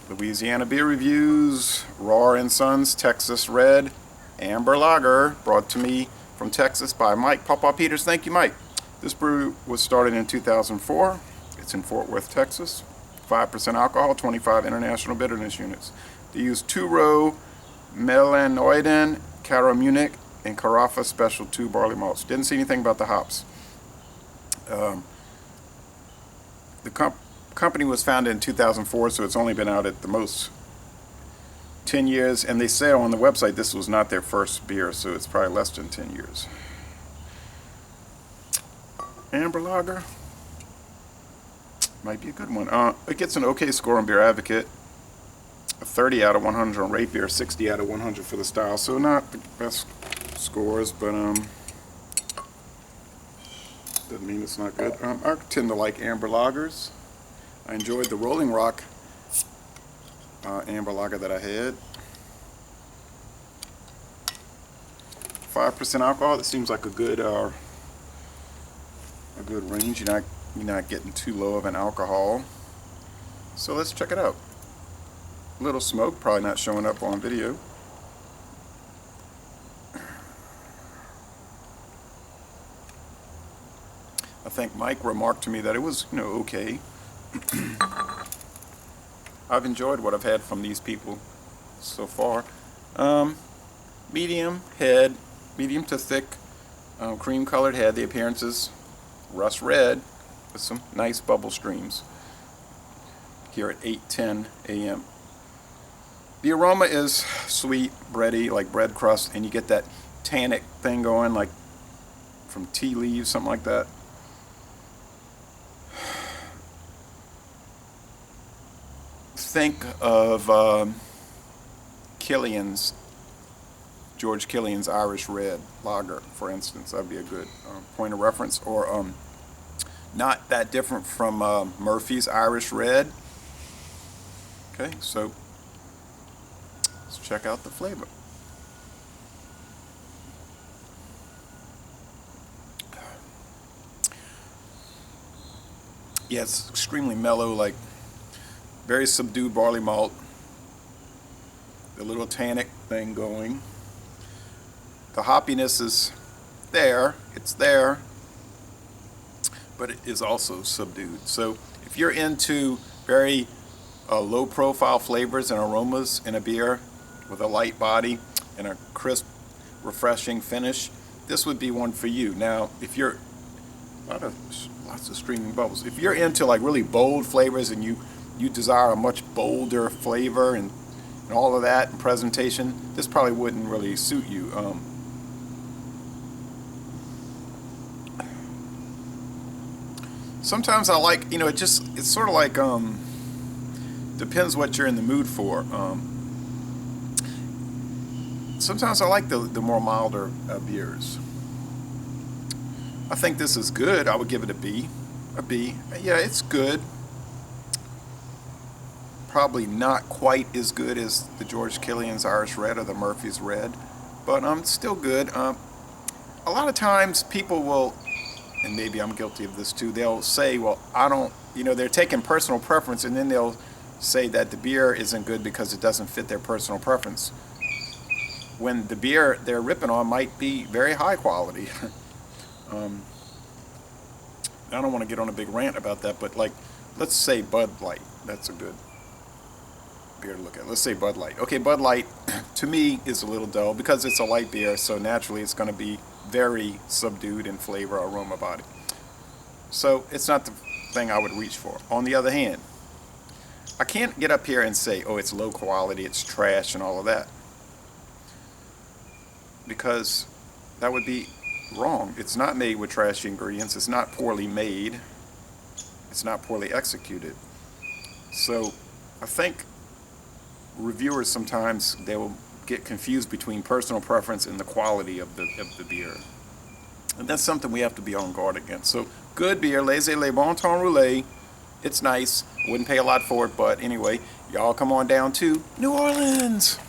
Louisiana beer reviews. Rahr and Sons Texas Red Amber Lager, brought to me from Texas by Mike Pawpaw Peters. Thank you, Mike. This brew was started in 2004. It's in Fort Worth, Texas. 5% alcohol, 25 international bitterness units. They use two-row Melanoidin, Cara Munich, and Carafa Special 2 barley malts. Didn't see anything about the hops. The company was founded in 2004, so it's only been out at the most 10 years, and they say on the website this was not their first beer, so it's probably less than 10 years. Amber Lager might be a good one. It gets an okay score on Beer Advocate, a 30 out of 100 on Rate Beer, 60 out of 100 for the style, so not the best scores, but doesn't mean it's not good. I tend to like amber lagers. I enjoyed the Rolling Rock amber lager that I had. 5% alcohol. That seems like a good range. You're not getting too low of an alcohol. So let's check it out. A little smoke, probably not showing up on video. I think Mike remarked to me that it was, okay. I've enjoyed what I've had from these people so far. Medium head, medium to thick, cream colored head. The appearance is rust red with some nice bubble streams here at 8:10 a.m. The aroma is sweet, bready, like bread crust, and you get that tannic thing going, like from tea leaves, something like that. Think of George Killian's Irish Red Lager, for instance. That'd be a good point of reference. Or not that different from Murphy's Irish Red. Okay, so let's check out the flavor. Yeah, it's extremely mellow, like very subdued barley malt. The little tannic thing going. The hoppiness is there. It's there. But it is also subdued. So if you're into very low profile flavors and aromas in a beer with a light body and a crisp, refreshing finish, this would be one for you. Now, if you're lots of streaming bubbles. If you're into like really bold flavors and you desire a much bolder flavor and all of that and presentation, this probably wouldn't really suit you. Sometimes I like, it's sort of like, depends what you're in the mood for. Sometimes I like the more milder beers. I think this is good. I would give it a B. A B. Yeah, it's good. Probably not quite as good as the George Killian's Irish Red or the Murphy's Red, but still good. A lot of times people will, and maybe I'm guilty of this too, they'll say, well, I don't, they're taking personal preference, and then they'll say that the beer isn't good because it doesn't fit their personal preference, when the beer they're ripping on might be very high quality. I don't want to get on a big rant about that, but like, let's say Bud Light. That's a good beer to look at. Let's say Bud Light. Okay, Bud Light to me is a little dull because it's a light beer, so naturally it's going to be very subdued in flavor, aroma, body. So it's not the thing I would reach for. On the other hand, I can't get up here and say, oh, it's low quality, it's trash and all of that, because that would be wrong. It's not made with trashy ingredients. It's not poorly made. It's not poorly executed. So I think reviewers sometimes they will get confused between personal preference and the quality of the beer, and that's something we have to be on guard against. So good beer, laissez le bon temps rouler. It's nice. Wouldn't pay a lot for it, but anyway, y'all come on down to New Orleans.